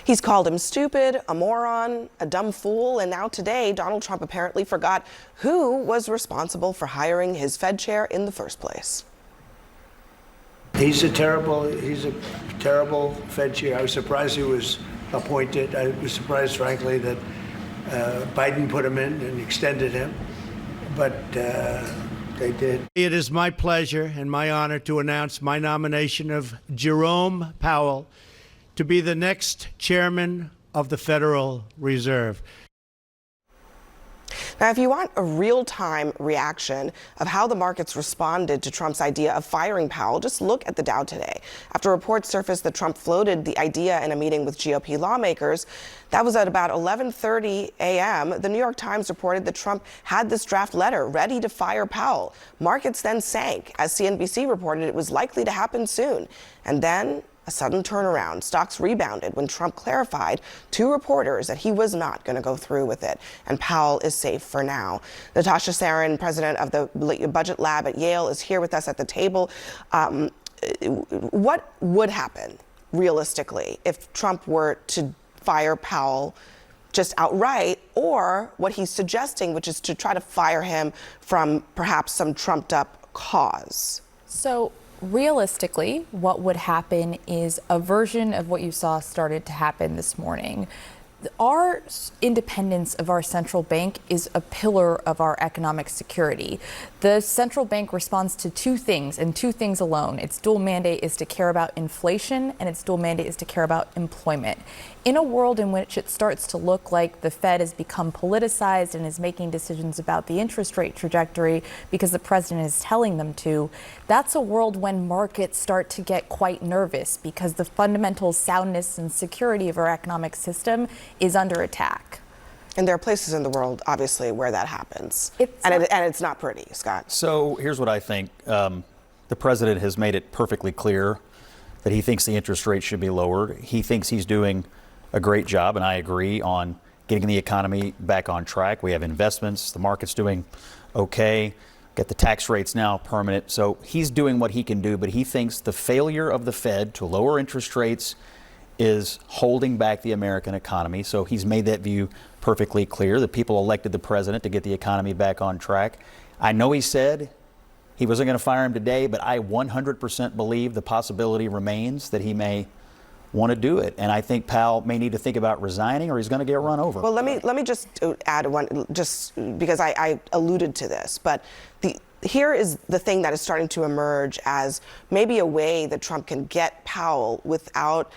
He's called him stupid, a moron, a dumb fool, and now today, Donald Trump apparently forgot who was responsible for hiring his Fed chair in the first place. He's a terrible Fed chair. I was surprised he was appointed. I was surprised, frankly, that Biden put him in and extended him, but they did. It is my pleasure and my honor to announce my nomination of Jerome Powell to be the next chairman of the Federal Reserve. Now, if you want a real-time reaction of how the markets responded to Trump's idea of firing Powell, just look at the Dow today. After reports surfaced that Trump floated the idea in a meeting with GOP lawmakers, that was at about 11:30 a.m., the New York Times reported that Trump had this draft letter ready to fire Powell. Markets then sank as CNBC reported it was likely to happen soon. And then a sudden turnaround. Stocks rebounded when Trump clarified to reporters that he was not going to go through with it, and Powell is safe for now. Natasha Sarin, president of the Budget Lab at Yale, is here with us at the table. What would happen realistically if Trump were to fire Powell just outright, or what he's suggesting, which is to try to fire him from perhaps some trumped-up cause? So realistically, what would happen is a version of what you saw started to happen this morning. Our independence of our central bank is a pillar of our economic security. The central bank responds to two things, and two things alone. Its dual mandate is to care about inflation, and its dual mandate is to care about employment. In a world in which it starts to look like the Fed has become politicized and is making decisions about the interest rate trajectory because the president is telling them to, that's a world when markets start to get quite nervous because the fundamental soundness and security of our economic system is under attack. And there are places in the world, obviously, where that happens. And it's not pretty, Scott. So here's what I think. The president has made it perfectly clear that he thinks the interest rate should be lowered. He thinks he's doing a great job, and I agree, on getting the economy back on track. We have investments. The market's doing okay. Get the tax rates now permanent. So he's doing what he can do, but he thinks the failure of the Fed to lower interest rates is holding back the American economy. So he's made that view perfectly clear. The people elected the president to get the economy back on track. I know he said he wasn't going to fire him today, but I 100% believe the possibility remains that he may want to do it. And I think Powell may need to think about resigning, or he's going to get run over. Well, let me just add one, just because I alluded to this, but here is the thing that is starting to emerge as maybe a way that Trump can get Powell without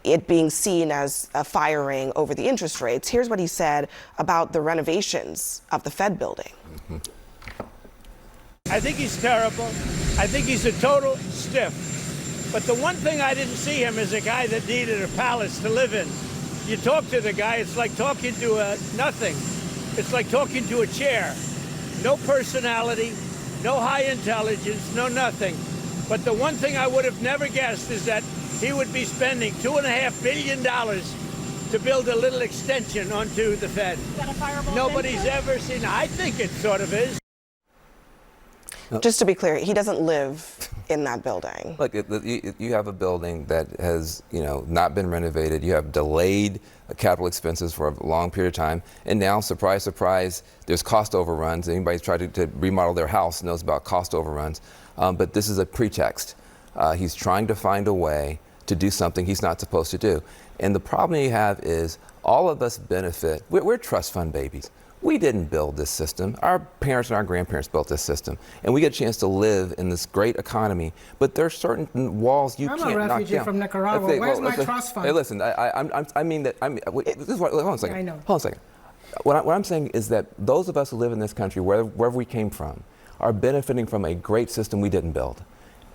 it being seen as a firing over the interest rates. Here's what he said about the renovations of the Fed building. I think he's terrible. I think he's a total stiff. But the one thing I didn't see him as a guy that needed a palace to live in. You talk to the guy, it's like talking to a nothing. It's like talking to a chair. No personality, no high intelligence, no nothing. But the one thing I would have never guessed is that he would be spending $2.5 billion to build a little extension onto the Fed. Is that a fireable? Nobody's ever seen. I think it sort of is. Just to be clear, he doesn't live in that building. Look, you have a building that has, not been renovated. You have delayed capital expenses for a long period of time, and now, surprise, surprise, there's cost overruns. Anybody who's tried to remodel their house knows about cost overruns. But this is a pretext. He's trying to find a way to do something he's not supposed to do. And the problem you have is all of us benefit. We're trust fund babies. We didn't build this system. Our parents and our grandparents built this system. And we get a chance to live in this great economy. But there are certain walls you can't knock down. I'm a refugee from Nicaragua. Where's my trust fund? Hey, listen, I mean that, this is what, hold on a second. I know. Hold on a second. What I'm saying is that those of us who live in this country, wherever we came from, are benefiting from a great system we didn't build.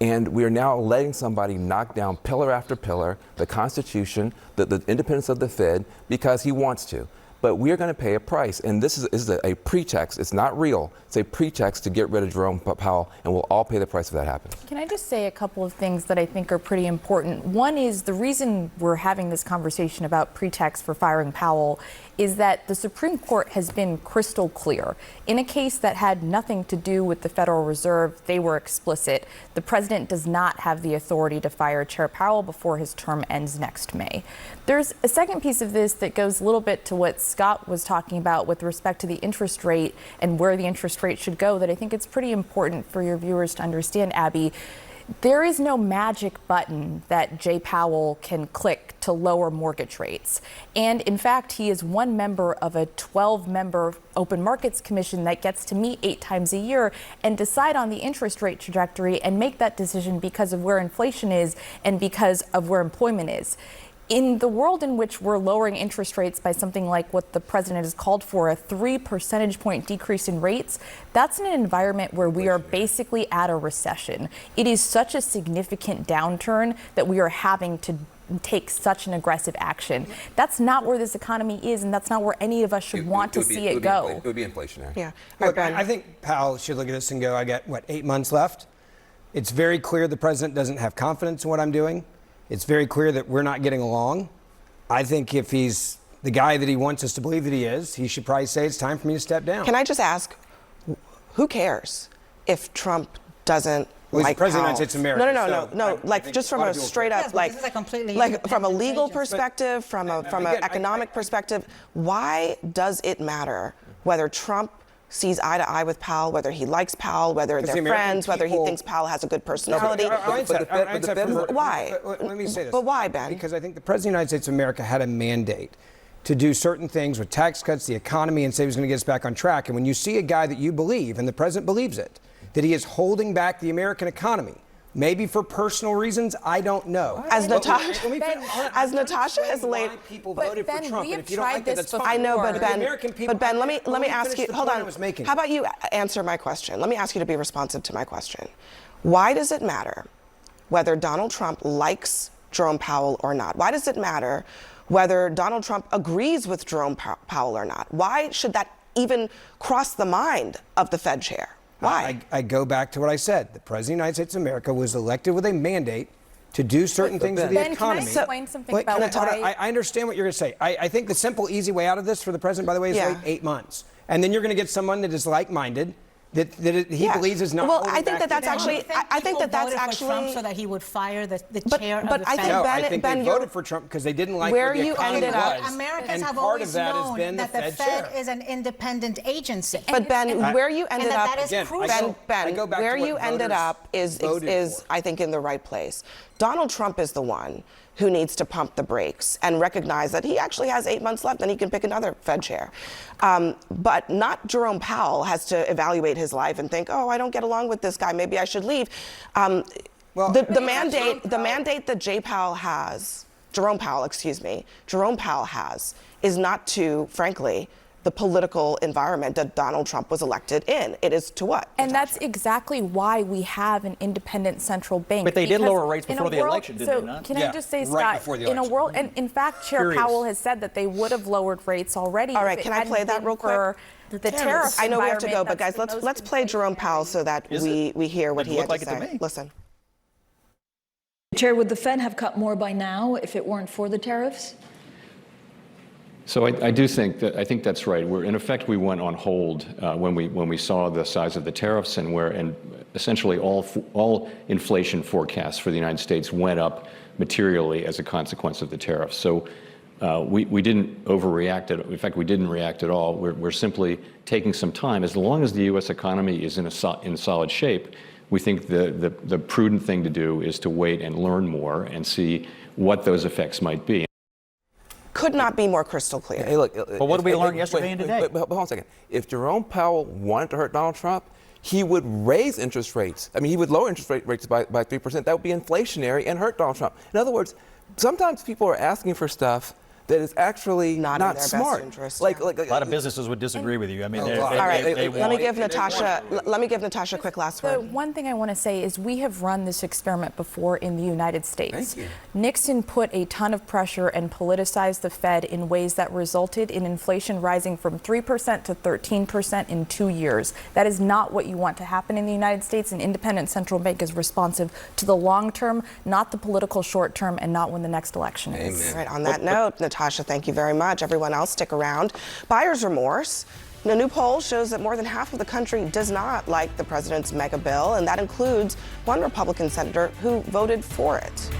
And we are now letting somebody knock down pillar after pillar, the Constitution, the independence of the Fed, because he wants to. but we are going to pay a price. And this is a pretext. It's not real. It's a pretext to get rid of Jerome Powell, and we'll all pay the price if that happens. Can I just say a couple of things that I think are pretty important? One is the reason we're having this conversation about pretext for firing Powell is that the Supreme Court has been crystal clear. In a case that had nothing to do with the Federal Reserve, they were explicit. The president does not have the authority to fire Chair Powell before his term ends next May. There's a second piece of this that goes a little bit to what Scott was talking about with respect to the interest rate and where the interest rate should go that I think it's pretty important for your viewers to understand, Abby. There is no magic button that Jay Powell can click to lower mortgage rates. And in fact, he is one member of a 12-member open markets commission that gets to meet 8 times a year and decide on the interest rate trajectory and make that decision because of where inflation is and because of where employment is. In the world in which we're lowering interest rates by something like what the president has called for, a 3 percentage point decrease in rates, that's in an environment where we are basically at a recession. It is such a significant downturn that we are having to take such an aggressive action. That's not where this economy is, and that's not where any of us should want to see it go. It would be inflationary. Yeah. Look, I think Powell should look at this and go, I got, 8 months left? It's very clear the president doesn't have confidence in what I'm doing. It's very clear that we're not getting along. I think if he's the guy that he wants us to believe that he is, he should probably say it's time for me to step down. Can I just ask, who cares if Trump doesn't Well, he's like the president Powell? of the United States of America. No. Like just from a straight up, Yes, this is a completely like from a independent legal agency. perspective, from an economic perspective, why does it matter whether Trump sees eye to eye with Powell, whether he likes Powell, whether they're friends, whether he thinks Powell has a good personality? Why? Let me say this. But why, Ben? Because I think the president of the United States of America had a mandate to do certain things with tax cuts, the economy, and say he was going to get us back on track. And when you see a guy that you believe, and the president believes it, that he is holding back the American economy, maybe for personal reasons, I don't know. As Natasha has laid, people voted for Trump, we and have if you don't tried like that, this that's fine. I know, but the Ben, American people let me ask you. Hold on. Making. How about you answer my question? Let me ask you to be responsive to my question. Why does it matter whether Donald Trump likes Jerome Powell or not? Why does it matter whether Donald Trump agrees with Jerome Powell or not? Why should that even cross the mind of the Fed chair? Why? I go back to what I said. The president of the United States of America was elected with a mandate to do certain things with the Ben, economy. can I explain something about why? I understand what you're going to say. I think the simple, easy way out of this for the president, by the way, is wait 8 months. And then you're going to get someone that is like-minded, that he believes is not. Well, I think that's actually. Trump so that he would fire the chair of the Fed. I think they voted for Trump because they didn't like where the economy was. Americans have always known that the Fed is an independent agency. But Ben, where you ended up, Ben, where you ended up is I think in the right place. Donald Trump is the one who needs to pump the brakes and recognize that he actually has 8 months left and he can pick another Fed chair. But not Jerome Powell has to evaluate his life and think, oh, I don't get along with this guy, maybe I should leave. The mandate that Jerome Powell has is not to, frankly, the political environment that Donald Trump was elected in. It is to what? And that's exactly why we have an independent central bank. But they did lower rates before the election, did they not? Can I just say, right Scott, in a world, and in fact, Chair Powell has said that they would have lowered rates already. All right, can I play that real quick? The tariffs. I know we have to go, but guys, let's play Jerome Powell so that we hear what he had to say. Listen. Chair, would the Fed have cut more by now if it weren't for the tariffs? So I think that's right. In effect, we went on hold when we saw the size of the tariffs and essentially all inflation forecasts for the United States went up materially as a consequence of the tariffs. So we didn't overreact. In fact, we didn't react at all. We're simply taking some time. As long as the U.S. economy is in solid shape, we think the prudent thing to do is to wait and learn more and see what those effects might be. Could not be more crystal clear. Hey, look. But what did we learn yesterday and today? But hold on a second. If Jerome Powell wanted to hurt Donald Trump, he would raise interest rates. I mean, he would lower interest rates by 3%. That would be inflationary and hurt Donald Trump. In other words, sometimes people are asking for stuff that is actually Not in their best smart. interest, Like, yeah. like A lot of businesses would disagree with you. I mean, All right, they let me want- give Natasha a quick last The word. one thing I want to say is we have run this experiment before in the United States. Thank you. Nixon put a ton of pressure and politicized the Fed in ways that resulted in inflation rising from 3% to 13% in 2 years. That is not what you want to happen in the United States. An independent central bank is responsive to the long term, not the political short term, and not when the next election is. Amen. All right, on that note, Natasha, thank you very much. Everyone else, stick around. Buyer's remorse. A new poll shows that more than half of the country does not like the president's mega bill, and that includes one Republican senator who voted for it.